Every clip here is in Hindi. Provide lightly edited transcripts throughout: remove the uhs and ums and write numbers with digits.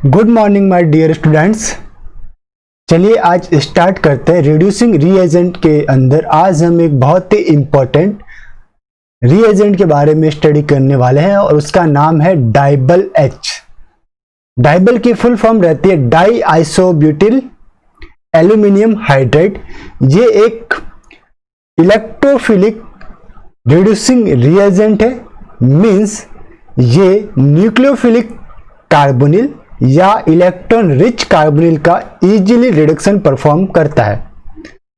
Good morning my dear students. चलिए आज स्टार्ट करते हैं रिड्यूसिंग रीएजेंट के अंदर। आज हम एक बहुत ही इंपॉर्टेंट रीएजेंट के बारे में स्टडी करने वाले हैं और उसका नाम है डाइबल एच। डाइबल की फुल फॉर्म रहती है डाई आइसोब्यूटिल एल्यूमिनियम हाइड्राइड। ये एक इलेक्ट्रोफिलिक रिड्यूसिंग रीएजेंट है, मींस ये न्यूक्लियोफिलिक कार्बोनिल या इलेक्ट्रॉन रिच कार्बोनिल का इजीली रिडक्शन परफॉर्म करता है।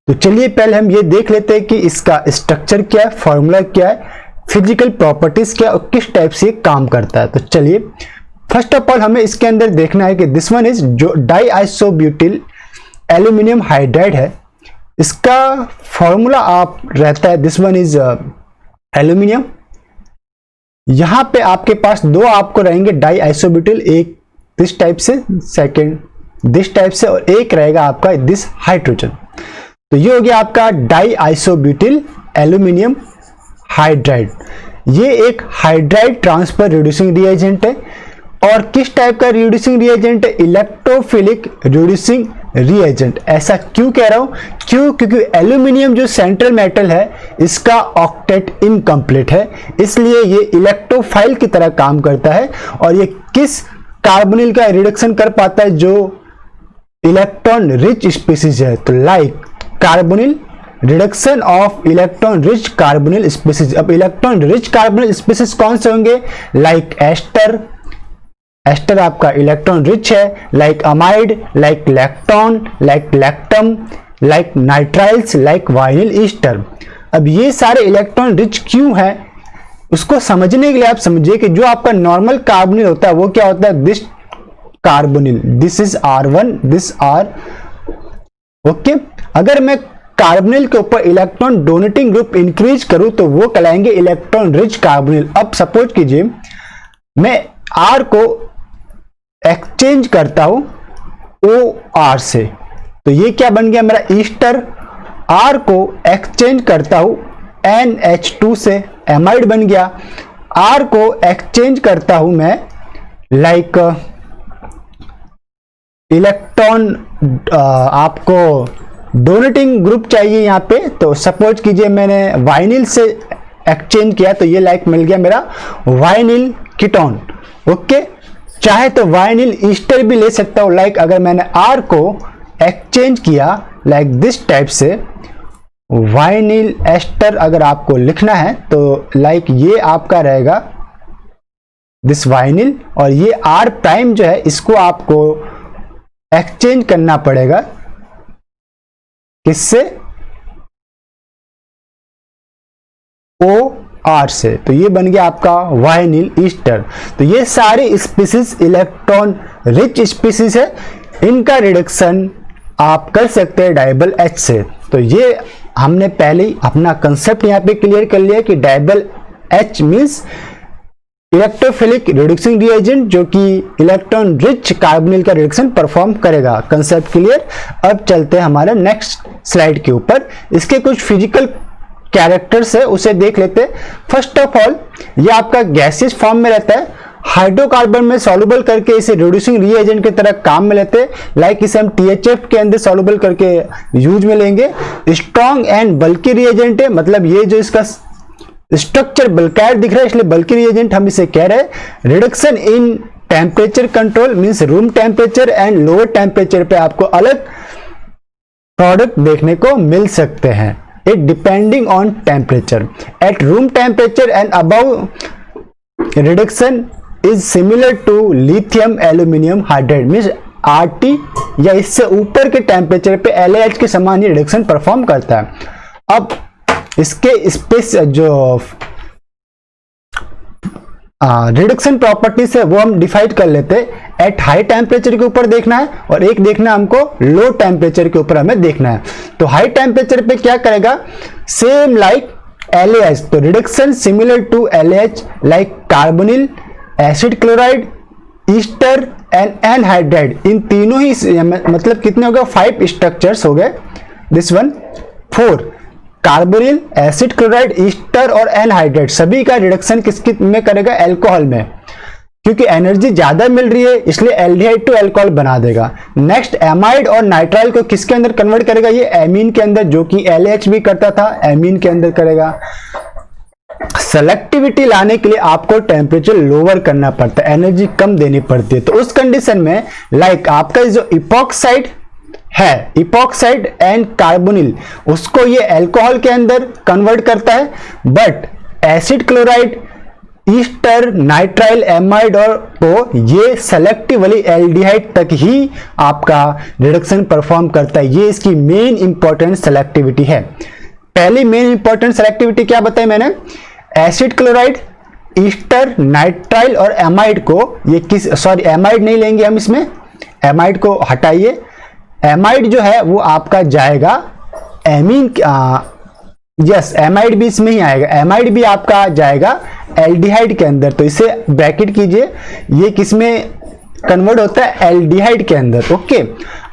तो चलिए पहले हम ये देख लेते हैं कि इसका स्ट्रक्चर क्या है, फॉर्मूला क्या है, फिजिकल प्रॉपर्टीज क्या है और किस टाइप से काम करता है। तो चलिए फर्स्ट ऑफ ऑल हमें इसके अंदर देखना है कि दिस वन इज जो डाई आइसोब्यूटिल एल्यूमिनियम हाइड्राइड है, इसका फॉर्मूला आप रहता है दिस वन इज एल्यूमिनियम। यहां पे आपके पास दो आपको रहेंगे डाई आइसोब्यूटिल, एक दिस टाइप से, सेकेंड दिस टाइप से, और एक रहेगा आपका दिस हाइड्रोजन। तो ये हो गया आपका डाई आइसोब्यूटिल एल्यूमिनियम हाइड्राइड। ये एक हाइड्राइड ट्रांसफर रिड्यूसिंग रिएजेंट है। और किस टाइप का रिड्यूसिंग रिएजेंट है? Electrophilic reducing reagent. ऐसा क्यों कह रहा हूं? क्योंकि एल्यूमिनियम जो सेंट्रल मेटल है इसका ऑक्टेट इनकम्प्लीट है, इसलिए ये इलेक्ट्रोफाइल की तरह काम करता है। और ये किस कार्बोनिल का रिडक्शन कर पाता है? जो इलेक्ट्रॉन रिच स्पीसीज है। तो like carbonyl, reduction of electron rich carbonyl species. अब इलेक्ट्रॉन रिच कार्बोनिल स्पीसीज कौन से होंगे? लाइक एस्टर, एस्टर आपका इलेक्ट्रॉन रिच है, like amide, like lactone, like lactam, like nitriles, like vinyl Easter. अब ये सारे इलेक्ट्रॉन रिच क्यों है उसको समझने के लिए आप समझिए कि जो आपका नॉर्मल कार्बोनिल होता है वो क्या होता है? This carbonyl, this is R1, this R। Okay, अगर मैं कार्बोनिल के ऊपर इलेक्ट्रॉन डोनेटिंग ग्रुप इंक्रीज करूं तो वो कहलाएंगे इलेक्ट्रॉन रिच कार्बोनिल। अब सपोज कीजिए मैं R को एक्सचेंज करता हूं OR से, तो ये क्या बन गया मेरा ईस्टर। R को एक्सचेंज करता हूं NH2 से, एमाइड बन गया। R को एक्सचेंज करता हूं मैं लाइक इलेक्ट्रॉन, आपको डोनेटिंग ग्रुप चाहिए यहां पे, तो सपोज कीजिए मैंने वाइनिल से एक्सचेंज किया तो ये लाइक मिल गया मेरा वाइनिल कीटोन। ओके, चाहे तो वाइनिल ईस्टर भी ले सकता हूं। लाइक अगर मैंने R को एक्सचेंज किया लाइक दिस टाइप से, वाइनिल एस्टर अगर आपको लिखना है तो लाइक ये आपका रहेगा दिस वाइनिल, और ये R प्राइम जो है इसको आपको एक्सचेंज करना पड़ेगा किससे? OR से। तो ये बन गया आपका वाइनिल ईस्टर। तो ये सारी स्पीसीज इलेक्ट्रॉन रिच स्पीसीज है, इनका रिडक्शन आप कर सकते हैं डाइबल एच से। तो ये हमने पहले ही अपना कंसेप्ट यहाँ पे क्लियर कर लिया कि DIBAL H means electrophilic reducing reagent जो कि इलेक्ट्रॉन रिच कार्बोनिल का रिडक्शन परफॉर्म करेगा। Concept clear. अब चलते हैं हमारे नेक्स्ट स्लाइड के ऊपर। इसके कुछ फिजिकल कैरेक्टर्स है उसे देख लेते हैं। फर्स्ट ऑफ ऑल ये आपका गैसियस फॉर्म में रहता है, हाइड्रोकार्बन में सॉल्युबल करके इसे रिड्यूसिंग रिएजेंट की तरह काम में लेते हैं। लाइक इसे हम THF के अंदर सॉल्युबल करके यूज में लेंगे। स्ट्रॉन्ग एंड बल्की रिएजेंट है, मतलब ये जो इसका स्ट्रक्चर बल्कायर दिख रहा है इसलिए बल्की रिएजेंट हम इसे कह रहे हैं। Reduction in temperature control means room temperature and lower temperature पे आपको अलग प्रोडक्ट देखने को मिल सकते हैं, it depending on temperature. At room temperature and above reduction is similar to lithium aluminium hydride means RT, या इससे ऊपर के टेम्परेचर पे LAH के समान ये रिडक्शन परफॉर्म करता है। अब इसके स्पेस जो रिडक्शन प्रॉपर्टीज है वो हम डिफाइन कर लेते हैं। एट हाई टेम्परेचर के ऊपर देखना है और एक देखना है हमको लो टेम्परेचर के ऊपर हमें देखना है। तो हाई टेम्परेचर पे क्या करेगा? सेम लाइक LAH, तो reduction similar to LAH like carbonyl, acid chloride, ester and anhydride. इन तीनों ही मतलब कितने हो गए? 5 स्ट्रक्चर्स हो गए। This one 4 carbonyl, acid chloride, Easter और एनहाइड्राइड, सभी का रिडक्शन किसकी में करेगा? अल्कोहल में। क्योंकि एनर्जी ज्यादा मिल रही है इसलिए एल्डिहाइड टू अल्कोहल बना देगा। नेक्स्ट एमाइड और नाइट्राइल को किसके अंदर कन्वर्ट करेगा, ये एमीन के अंदर, जो कि LH भी करता था, एमीन के अंदर करेगा। सेलेक्टिविटी लाने के लिए आपको टेम्परेचर लोअर करना पड़ता है, एनर्जी कम देनी पड़ती है। तो उस कंडीशन में लाइक आपका जो इपॉक्साइड है, इपॉक्साइड एंड कार्बोनिल, उसको ये अल्कोहल के अंदर कन्वर्ट करता है, but acid chloride, Easter, nitrile, amide और को ये सेलेक्टिवली एल्डिहाइड तक ही आपका रिडक्शन परफॉर्म करता है। ये इसकी मेन इंपॉर्टेंट सेलेक्टिविटी है। पहली मेन इंपॉर्टेंट सेलेक्टिविटी क्या बताई मैंने, एसिड क्लोराइड, ईस्टर, नाइट्राइल और एमाइड को ये एमाइड नहीं लेंगे हम, इसमें एमाइड को हटाइए। एमाइड जो है वो आपका जाएगा एमीन, यस एमाइड भी इसमें ही आएगा, एमाइड भी आपका जाएगा एल्डिहाइड के अंदर। तो इसे ब्रैकेट कीजिए, ये किसमें कन्वर्ट होता है, एल्डिहाइड के अंदर। ओके,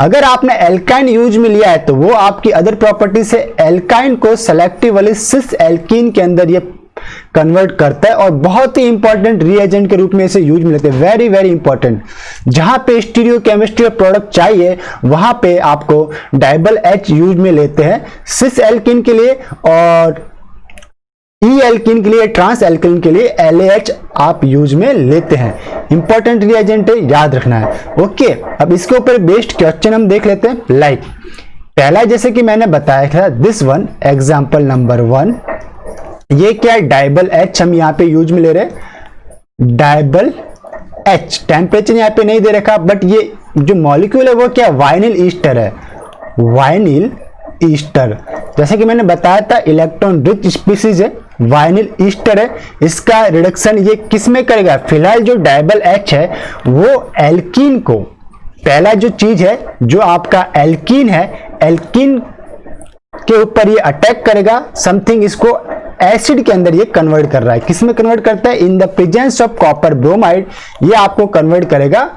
अगर आपने एल्काइन यूज में लिया है तो वो आपकी अदर प्रॉपर्टी से एल्काइन को सेलेक्टिवली सिस एल्कीन के अंदर ये कन्वर्ट करता है और बहुत ही इंपॉर्टेंट रिएजेंट के रूप में इसे यूज में लेते हैं। Very very important. जहां पे स्टीरियो केमिस्ट्री प्रोडक्ट चाहिए वहां पे आपको डाइबल H यूज में लेते हैं सिस एल्कीन के लिए, और ई एल्कीन के लिए, ट्रांस एल्कीन के लिए LAH आप यूज में लेते हैं। इंपॉर्टेंट रिएजेंट है, याद रखना है। ओके, अब इसके ऊपर बेस्ड क्वेश्चन हम देख लेते हैं। लाइक पहला जैसे कि मैंने बताया था, दिस वन एग्जांपल नंबर 1, ये क्या है, डाइबल H हम यहाँ पे यूज में ले रहे हैं, डाइबल H। टेम्परेचर यहाँ पे नहीं दे रखा, बट ये जो मॉलिक्यूल है वो क्या, वाइनिल ईस्टर है, वाइनिल ईस्टर। जैसे कि मैंने बताया था इलेक्ट्रॉन रिच स्पीसीज है, वाइनिल ईस्टर है। इसका रिडक्शन ये किस में करेगा, फिलहाल जो डाइबल H है वो एल्कीन को, पहला जो चीज है जो आपका एल्कीन है, एल्कीन के ऊपर ये अटैक करेगा समथिंग, इसको एसिड के अंदर ये कन्वर्ट कर रहा है। किस में कन्वर्ट करता है, in the presence of copper bromide, ये आपको कन्वर्ट करेगा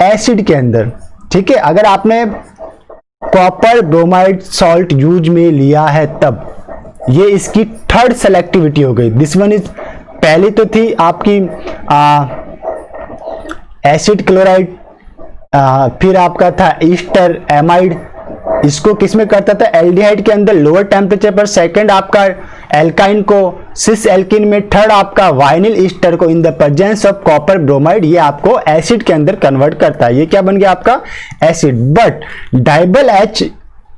एसिड के अंदर। ठीक है, अगर आपने कॉपर ब्रोमाइड सॉल्ट यूज में लिया है तब ये इसकी थर्ड सेलेक्टिविटी हो गई। दिस वन इज, पहली तो थी आपकी एसिड क्लोराइड, फिर आपका था ईस्टर, एमाइड, इसको किसमें करता था, एल्डिहाइड के अंदर लोअर टेम्परेचर पर। सेकंड आपका एल्काइन को सिस एल्कीन में, थर्ड आपका वाइनिल ईस्टर को in the presence of copper bromide ये आपको एसिड के अंदर कन्वर्ट करता है। ये क्या बन गया आपका एसिड। बट डाइबल H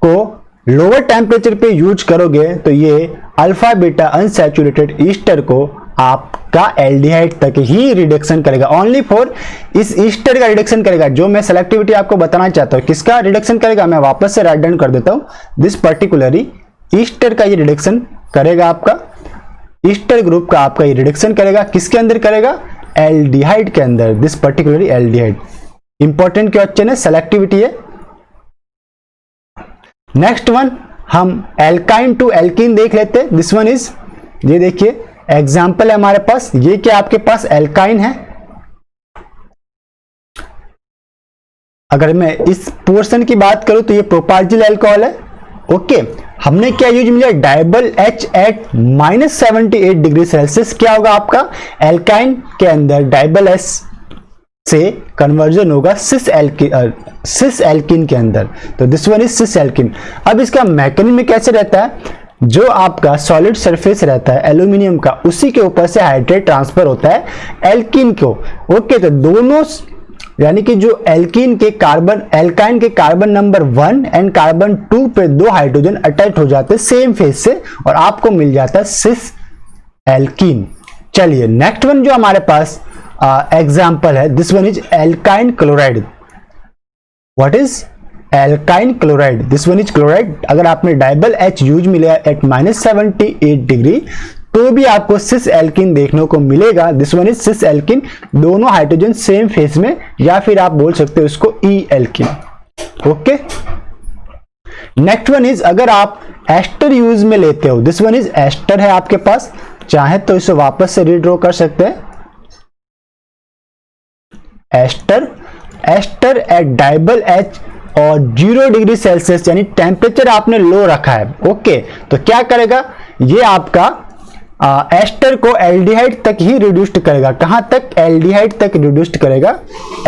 को लोअर टेम्परेचर पे यूज करोगे तो ये अल्फा बीटा अनसैचुरेटेड ईस्टर को आपका एल्डिहाइड तक ही रिडक्शन करेगा, ओनली फॉर इस ईस्टर का रिडक्शन करेगा। जो मैं सेलेक्टिविटी आपको बताना चाहता हूं, किसका रिडक्शन करेगा, मैं वापस से राइट डाउन कर देता हूं। दिस पर्टिकुलरली ईस्टर का ये रिडक्शन करेगा, आपका ईस्टर ग्रुप का आपका ये रिडक्शन करेगा, किसके अंदर करेगा, एल्डिहाइड के अंदर। This particularly aldehyde. Important question है, सेलेक्टिविटी है। नेक्स्ट वन हम एल्काइन टू एल्कीन देख लेते हैं। दिस वन इज, ये देखिए एग्जाम्पल है हमारे पास, ये क्या आपके पास एल्काइन है। अगर मैं इस पोर्शन की बात करूं तो ये प्रोपार्जिल अल्कोहल है। ओके, हमने क्या यूज मिला, डाइबल H एट -78 डिग्री सेल्सियस। क्या होगा आपका एल्काइन के अंदर डाइबल H से कन्वर्जन होगा सिस एल्कीन के अंदर। तो this one is cis alkene. अब इसका मैकेनिज्म कैसे रहता है, जो आपका सॉलिड सरफेस रहता है एल्यूमिनियम का, उसी के ऊपर से हाइड्रेट ट्रांसफर होता है एल्कीन को। ओके, तो दोनों यानी कि जो एल्कीन के कार्बन, एल्काइन के कार्बन नंबर 1 एंड कार्बन 2 पे 2 हाइड्रोजन अटैच हो जाते हैं सेम फेज से, और आपको मिल जाता है सिस एल्कीन। चलिए नेक्स्ट वन जो हमारे पास एग्जाम्पल है, this one is alkyne chloride. What is alkyne chloride, this one is chloride. अगर आपने डाइबल H यूज मिला एट -78 डिग्री तो भी आपको सिस एल्कीन देखने को मिलेगा। This one is cis alkene, दोनों हाइड्रोजन सेम फेस में, या फिर आप बोल सकते हो इसको E alkene. Okay, next one is अगर आप एस्टर यूज में लेते हो, दिस वन इज एस्टर है आपके पास, चाहे तो इसे वापस से रीड्रॉ कर सकते हैं। एस्टर, एस्टर एट डाइबल H और 0 डिग्री सेल्सियस यानी टेम्परेचर आपने लो रखा है। ओके, तो क्या करेगा, ये आपका एस्टर को एल्डिहाइड तक ही रिड्यूस्ड करेगा। कहां तक? एल्डिहाइड तक रिड्यूस्ड करेगा,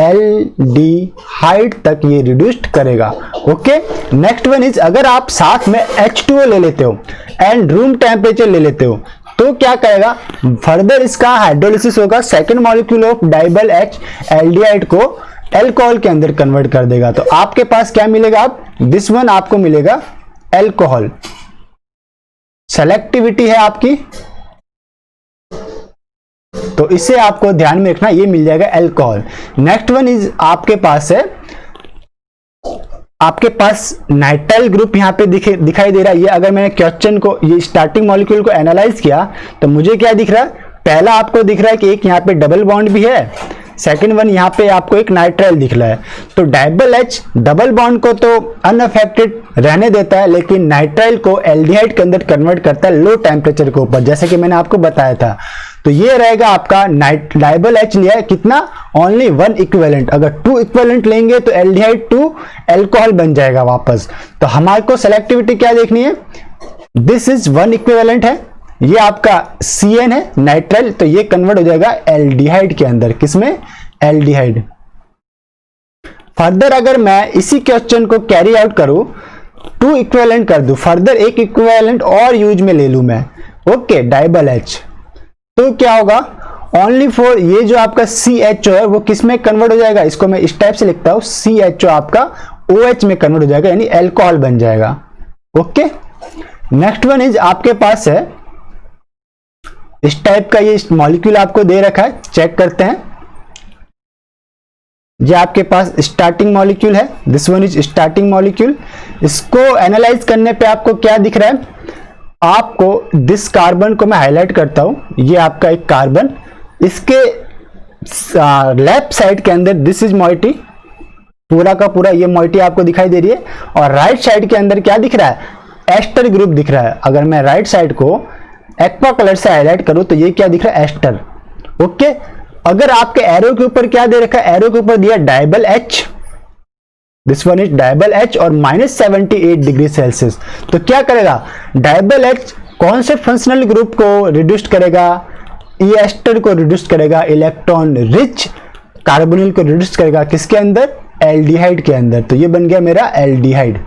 एल्डिहाइड तक ये रिड्यूस्ड करेगा। ओके, नेक्स्ट वन इज, अगर आप साथ में H2O ले लेते हो एंड रूम टेम्परेचर ले लेते हो तो क्या करेगा? फर्दर इसका हाइड्रोलिसिस होगा, second molecule of DIBAL H aldehyde को एल्कोहल के अंदर कन्वर्ट कर देगा। तो आपके पास क्या मिलेगा? अब दिस वन आपको मिलेगा एल्कोहल। सेलेक्टिविटी है आपकी, तो इसे आपको ध्यान में रखना, ये मिल जाएगा एल्कोहल। नेक्स्ट वन इज आपके पास है, आपके पास नाइट्राइल ग्रुप यहां पे दिखाई दे रहा है। ये अगर मैंने क्वेश्चन को, ये स्टार्टिंग मॉलिक्यूल को एनालाइज किया तो मुझे क्या दिख रहा है? पहला आपको दिख रहा है कि एक यहां पे डबल बॉन्ड भी है, सेकेंड वन यहाँ पे आपको एक नाइट्राइल दिख रहा है। तो डाइबल H डबल बॉन्ड को तो अनअफेक्टेड रहने देता है, लेकिन नाइट्राइल को एल्डिहाइड के अंदर कन्वर्ट करता है लो टेम्परेचर के ऊपर, जैसे कि मैंने आपको बताया था। तो ये रहेगा आपका डाइबल H लिया है कितना? Only one equivalent. अगर टू इक्विवेलेंट लेंगे तो एल्डिहाइड टू एल्कोहल बन जाएगा वापस। तो हमारे को सेलेक्टिविटी क्या देखनी है? दिस इज वन इक्विवेलेंट है, ये आपका CN है नाइट्राइल, तो ये कन्वर्ट हो जाएगा एल्डिहाइड के अंदर। किसमें? एल्डिहाइड। फर्दर अगर मैं इसी क्वेश्चन को कैरी आउट करूं, टू इक्विवेलेंट कर दूं, फर्दर एक इक्विवेलेंट और यूज में ले लूं मैं, ओके, डाइबल H, तो क्या होगा? ओनली फॉर ये जो आपका CHO है वो किस में कन्वर्ट हो जाएगा? इसको मैं इस टाइप से लिखता हूं, CHO आपका OH में कन्वर्ट हो जाएगा, यानी एल्कोहल बन जाएगा। ओके, नेक्स्ट वन इज आपके पास है इस टाइप का, ये मॉलिक्यूल आपको दे रखा है, चेक करते हैं। ये आपके पास स्टार्टिंग मॉलिक्यूल है, this one is starting molecule. इसको एनालाइज करने पे आपको क्या दिख रहा है? आपको दिस कार्बन को मैं हाईलाइट करता हूं, ये आपका एक कार्बन, इसके लेफ्ट साइड के अंदर दिस इज मॉइटी, पूरा का पूरा ये मॉइटी आपको दिखाई दे रही है, और राइट साइड के अंदर क्या दिख रहा है? एस्टर ग्रुप दिख रहा है। अगर मैं राइट साइड को एक्वा कलर से हाईलाइट करूं तो ये क्या दिख रहा है? एस्टर। ओके, अगर आपके एरो के ऊपर क्या दे रखा है? एरो के ऊपर दिया DIBAL H, this one is DIBAL H और -78 डिग्री सेल्सियस। तो क्या करेगा? डाइबल H कौन से फंक्शनल ग्रुप को रिड्यूस करेगा? एस्टर को रिड्यूस करेगा, इलेक्ट्रॉन रिच कार्बोनिल को रिड्यूस करेगा, किसके अंदर? एल्डिहाइड के अंदर। तो ये बन गया मेरा aldehyde.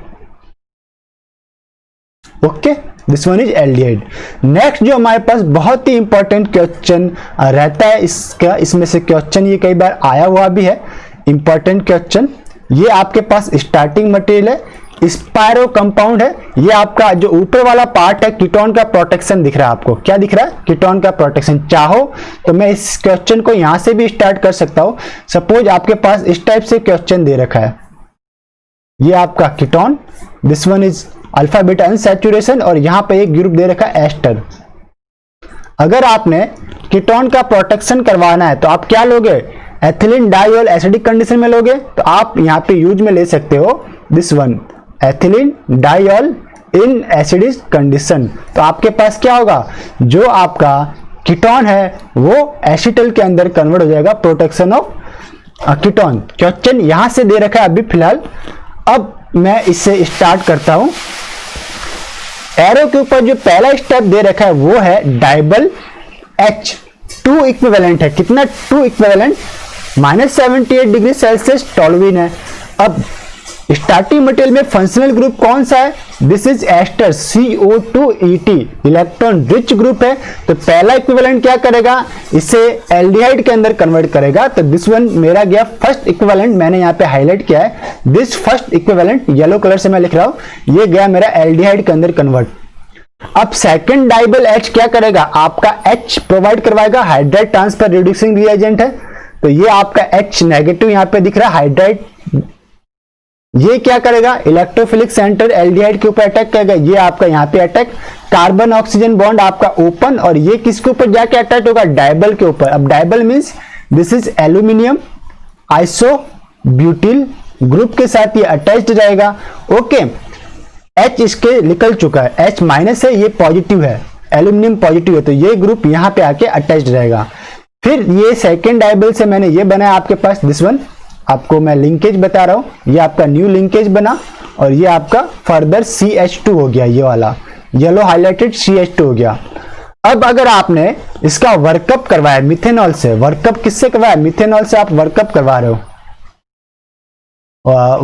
Okay, this one is aldehyde. Next जो हमारे पास बहुत ही इंपॉर्टेंट क्वेश्चन रहता है इसका, इसमें से क्वेश्चन ये कई बार आया हुआ भी है, इंपॉर्टेंट क्वेश्चन। ये आपके पास स्टार्टिंग मटेरियल है, स्पायरो कंपाउंड है। ये आपका जो ऊपर वाला पार्ट है, कीटोन का प्रोटेक्शन दिख रहा है आपको, क्या दिख रहा है? कीटोन का प्रोटेक्शन। चाहो तो मैं इस क्वेश्चन को यहां से भी स्टार्ट कर सकता हूं। सपोज आपके पास इस टाइप से क्वेश्चन दे रखा है, ये आपका ketone, this one is alpha beta unsaturation, और यहां पे एक ग्रुप दे रखा है एस्टर। अगर आपने कीटोन का प्रोटेक्शन करवाना है तो आप क्या लोगे? एथिलीन डाइऑल एसिडिक कंडीशन में लोगे, तो आप यहां पे यूज में ले सकते हो this one, ethylene diol in acidic condition. तो आपके पास क्या होगा? जो आपका कीटोन है वो एसिटल के अंदर कन्वर्ट हो जाएगा, प्रोटेक्शन ऑफ कीटोन। क्वेश्चन यहां से दे रखा है अभी फिलहाल। अब मैं इससे स्टार्ट करता हूं। एरो के ऊपर जो पहला स्टेप दे रखा है वो है डाइबल H, टू इक्विवेलेंट है। कितना? Two equivalent, -78 degree Celsius toluene है। अब स्टार्टिंग मटेरियल में फंक्शनल ग्रुप कौन सा है? This is ester, CO2ET, electron rich group है। तो पहला इक्विवेलेंट क्या करेगा? इसे एल्डिहाइड के अंदर कन्वर्ट करेगा। तो दिस वन मेरा गया फर्स्ट इक्विवेलेंट, मैंने यहाँ पे हाईलाइट किया है, this first equivalent, yellow colour से मैं लिख रहा हूं, ये गया मेरा एल्डिहाइड के अंदर कन्वर्ट। अब सेकंड डाइबल H क्या करेगा? आपका H प्रोवाइड करवाएगा, हाइड्राइड ट्रांसफर रिड्यूसिंग रिएजेंट है। तो ये आपका H नेगेटिव यहाँ पे दिख रहा है, हाइड्राइड। ये क्या करेगा? इलेक्ट्रोफिलिक सेंटर एल्डिहाइड के ऊपर अटैक करेगा, ये आपका यहाँ पे अटैक, कार्बन ऑक्सीजन बॉन्ड आपका ओपन, और ये किसके ऊपर जाके अटैक होगा? डाइबल के ऊपर। अब DIBAL means this is aluminium isobutyl group के साथ ये अटैच्ड रहेगा। ओके, H इसके निकल चुका है, H माइनस है, ये पॉजिटिव है, एल्यूमिनियम पॉजिटिव है, तो ये ग्रुप यहाँ पे आके अटैच्ड रहेगा। फिर ये सेकेंड डाइबल से मैंने ये बनाया आपके पास, दिस वन, आपको मैं लिंकेज बता रहा हूं, ये आपका न्यू लिंकेज बना, और ये आपका फर्दर CH2 हो गया, ये वाला येलो हाईलाइटेड CH2 हो गया। अब अगर आपने इसका वर्कअप करवाया मिथेनॉल से, वर्कअप किससे करवाया, मिथेनॉल से आप वर्कअप करवा रहे हो,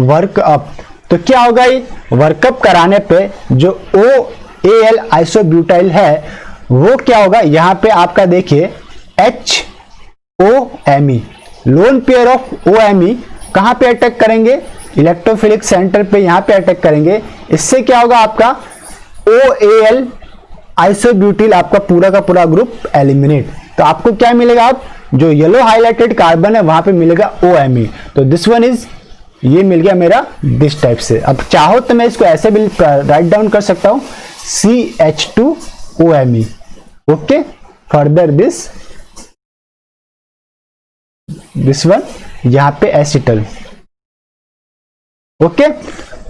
वर्कअप, तो क्या होगा, ये वर्कअप कराने पे जो OAl आइसोब्यूटाइल है वो क्या होगा, यहां पे आपका देखिए HOMe, lone pair of OMe कहां पे अटैक करेंगे, इलेक्ट्रोफिलिक सेंटर पे यहां पे अटैक करेंगे। इससे क्या होगा, आपका OAl आइसोब्यूटिल आपका पूरा का पूरा ग्रुप एलिमिनेट। तो आपको क्या मिलेगा, आप जो येलो हाईलाइटेड कार्बन है वहां पे मिलेगा OMe। तो दिस वन इज, ये मिल गया मेरा दिस टाइप से। अब चाहो तो मैं इसको ऐसे भी राइट डाउन कर सकता हूं, CH2OMe। Okay, further this one यहां पे एसिटल। ओके,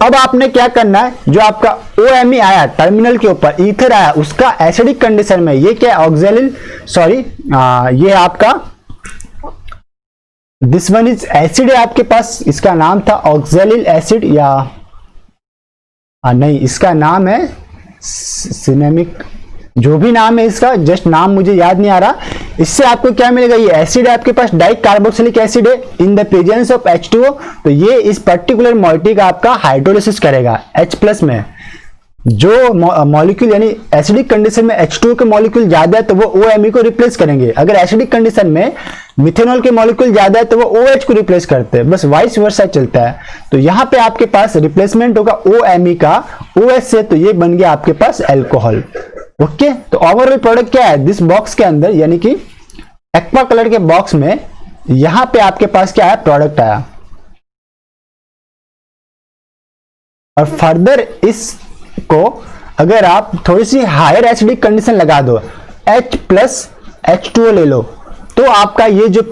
अब आपने क्या करना है, जो आपका OMe आया टर्मिनल के ऊपर, ईथर आया, उसका एसिडिक कंडीशन में, ये क्या ऑक्जेलिल, सॉरी ये आपका दिस वन इज एसिड है आपके पास, इसका नाम था ऑक्जेलिल एसिड, या नहीं इसका नाम है सिनेमिक, जो भी नाम है इसका, जस्ट नाम मुझे याद नहीं आ रहा। इससे आपको क्या मिलेगा, ये एसिड है आपके पास, डाई कार्बोक्सिलिक एसिड है in the presence of H2O। तो ये इस पर्टिकुलर मॉलिक्यूल का आपका हाइड्रोलिसिस करेगा H+ में। जो मॉलिक्यूल यानी एसिडिक कंडीशन में H2O के मॉलिक्यूल ज्यादा है तो वो OMe को रिप्लेस करेंगे, अगर एसिडिक कंडीशन में मिथेनॉल के मॉलिक्यूल ज्यादा है तो वो OH को रिप्लेस करते हैं, बस वाइस वर्सा चलता है। तो यहाँ पे आपके पास रिप्लेसमेंट होगा OMe का OH से, तो ये बन गया आपके पास एल्कोहल। ओके, तो ओवरऑल प्रोडक्ट क्या है, दिस बॉक्स के अंदर यानी कि एक्वा कलर के बॉक्स में यहां पे आपके पास क्या है, प्रोडक्ट आया। और फर्दर इसको अगर आप थोड़ी सी हायर एसिडिक कंडीशन लगा दो, H+ H2O ले लो, तो आपका ये जो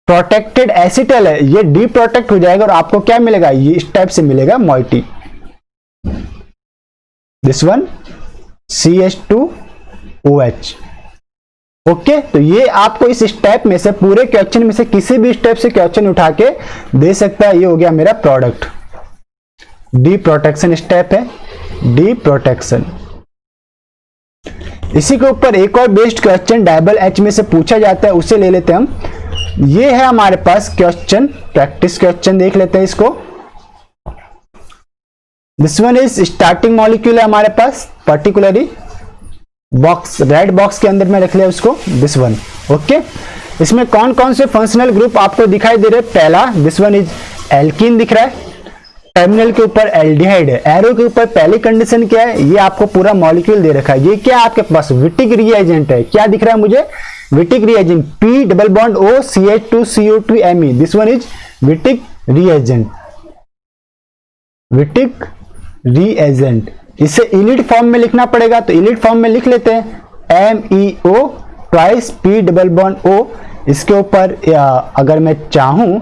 प्रोटेक्टेड एसिटल है ये डीप्रोटेक्ट हो जाएगा, और आपको क्या मिलेगा, ये इस टाइप से मिलेगा moiety, this one CH2OH। Okay, तो ये आपको इस स्टेप में से, पूरे क्वेश्चन में से किसी भी स्टेप से क्वेश्चन उठा के दे सकता है। ये हो गया मेरा प्रोडक्ट, डी प्रोटेक्शन स्टेप है, डी प्रोटेक्शन। इसी के ऊपर एक और बेस्ड क्वेश्चन डबल H में से पूछा जाता है, उसे ले लेते हैं हम। ये है हमारे पास क्वेश्चन, प्रैक्टिस क्वेश्चन देख लेते हैं इसको। This one is starting molecule है हमारे पास, पर्टिकुलरली बॉक्स, रेड बॉक्स के अंदर में रख लिया उसको, दिस वन। ओके, इसमें कौन कौन से फंक्शनल ग्रुप आपको दिखाई दे रहे हैं, पहला दिस वन इज एल्कीन दिख रहा है, टर्मिनल के ऊपर एल्डिहाइड है, एरो के ऊपर पहली कंडीशन क्या है, ये आपको पूरा मॉलिक्यूल दे रखा है। ये क्या है आपके पास, विटिक रिएजेंट है, क्या दिख रहा है मुझे, Wittig reagent, P double bond O CH2CO2Me, this one is Wittig reagent, Wittig reagent. इसे इलिड फॉर्म में लिखना पड़ेगा, तो इलिड फॉर्म में लिख लेते हैं MEO twice P double bond O। इसके ऊपर अगर मैं चाहूं,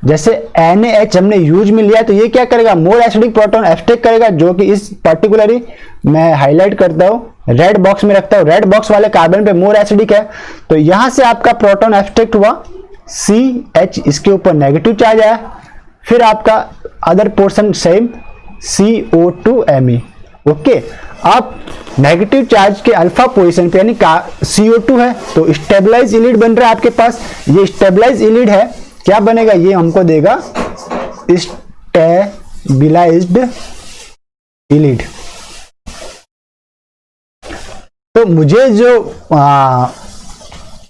जैसे NaH हमने यूज में लिया, तो ये क्या करेगा, मोर एसिडिक प्रोटॉन एब्स्ट्रैक्ट करेगा, जो कि इस पर्टिकुलरली मैं हाईलाइट करता हूं, रेड बॉक्स में रखता हूं, रेड बॉक्स वाले कार्बन पे मोर एसिडिक है, तो यहां से आपका प्रोटॉन एब्स्ट्रैक्ट हुआ CH, इसके ऊपर नेगेटिव चार्ज आया, फिर आपका other portion same CO2Me। Okay, अब नेगेटिव चार्ज के अल्फा पोजीशन पे यानी CO2 है, तो स्टेबलाइज इलिड बन रहा है आपके पास। ये स्टेबलाइज इलिड है, क्या बनेगा, ये हमको देगा स्टेबलाइज्ड इलिड। तो मुझे जो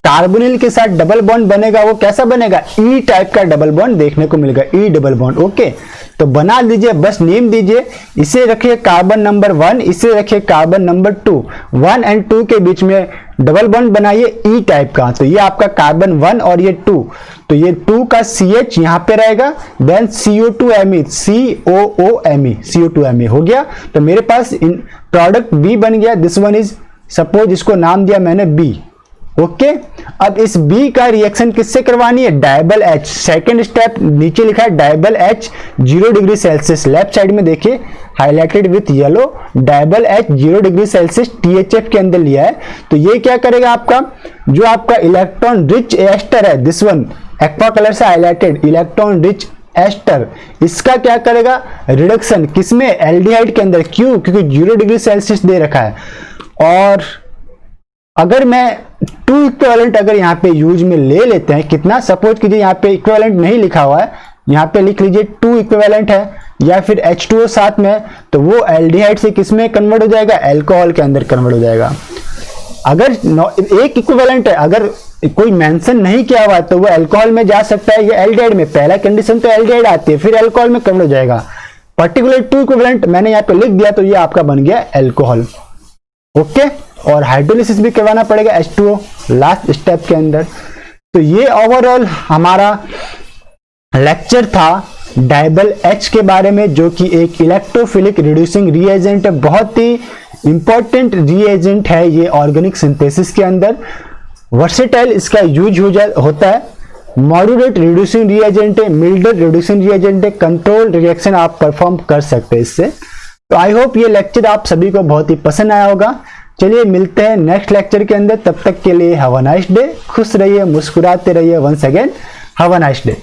कार्बोनिल के साथ डबल बॉन्ड बनेगा वो कैसा बनेगा, ई टाइप का डबल बॉन्ड देखने को मिलेगा, ई डबल बॉन्ड। ओके, तो बना लीजिए, बस नेम दीजिए, इसे रखिए कार्बन नंबर 1, इसे रखिए कार्बन नंबर 2, 1 और 2 के बीच में डबल बॉन्ड बनाइए ई टाइप का, तो ये आपका कार्बन 1 और ये 2, तो ये 2 का CH यहां पे रहेगा, देन CO2Me, COOMe, CO2Me हो गया। तो मेरे पास इन प्रोडक्ट B बन गया, दिस वन इज, सपोज इसको नाम दिया मैंने B। ओके, अब इस B का रिएक्शन किससे करवानी है, डायबल H, सेकेंड स्टेप नीचे लिखा है dyeable H 0 degree Celsius, left side में देखिए highlighted with yellow, dyeable H 0 degree Celsius THF के अंदर लिया है। तो ये क्या करेगा, आपका जो आपका इलेक्ट्रॉन रिच एस्टर है, दिस वन एक्वा कलर से हाईलाइटेड इलेक्ट्रॉन रिच एस्टर, इसका क्या करेगा, रिडक्शन किसमें, एल्डिहाइड के अंदर। क्यों, क्योंकि 0 डिग्री सेल्सियस दे रखा है। और अगर मैं 2 इक्विवेलेंट अगर यहाँ पे यूज में ले लेते हैं, कितना, सपोज कीजिए यहाँ पे इक्विवेलेंट नहीं लिखा हुआ है, यहाँ पे लिख लीजिए 2 इक्विवेलेंट है या फिर H2O साथ में, तो वो एल्डिहाइड से किस में कन्वर्ट हो जाएगा, अल्कोहल के अंदर कन्वर्ट हो जाएगा। अगर एक इक्विवेलेंट है, अगर कोई मेंशन नहीं किया हुआ तो वो अल्कोहल में जा सकता है या एल्डिहाइड में, पहला कंडीशन तो एल्डिहाइड आती है, फिर अल्कोहल में कन्वर्ट हो जाएगा। पर्टिकुलर 2 इक्विवेलेंट मैंने यहाँ पे लिख दिया तो ये आपका बन गया अल्कोहल। ओके, और हाइड्रोलिसिस भी करवाना पड़ेगा H2O लास्ट स्टेप के अंदर। तो ये ओवरऑल हमारा लेक्चर था डाइबल H के बारे में, जो कि एक इलेक्ट्रोफिलिक रिड्यूसिंग रिएजेंट है, बहुत ही इंपॉर्टेंट रिएजेंट है ये ऑर्गेनिक सिंथेसिस के अंदर। वर्सेटाइल इसका यूज होता है, मॉड्यूलेट रिड्यूसिंग रिएजेंट है, मिल्डर रिड्यूसिंग रिएजेंट है, कंट्रोल रिएक्शन आप परफॉर्म कर सकते हैं इससे। तो आई होप ये लेक्चर आप सभी को बहुत ही पसंद आया होगा। चलिए मिलते हैं नेक्स्ट लेक्चर के अंदर, तब तक के लिए हैव अ नाइस डे, खुश रहिए, मुस्कुराते रहिए। Once again have a nice day.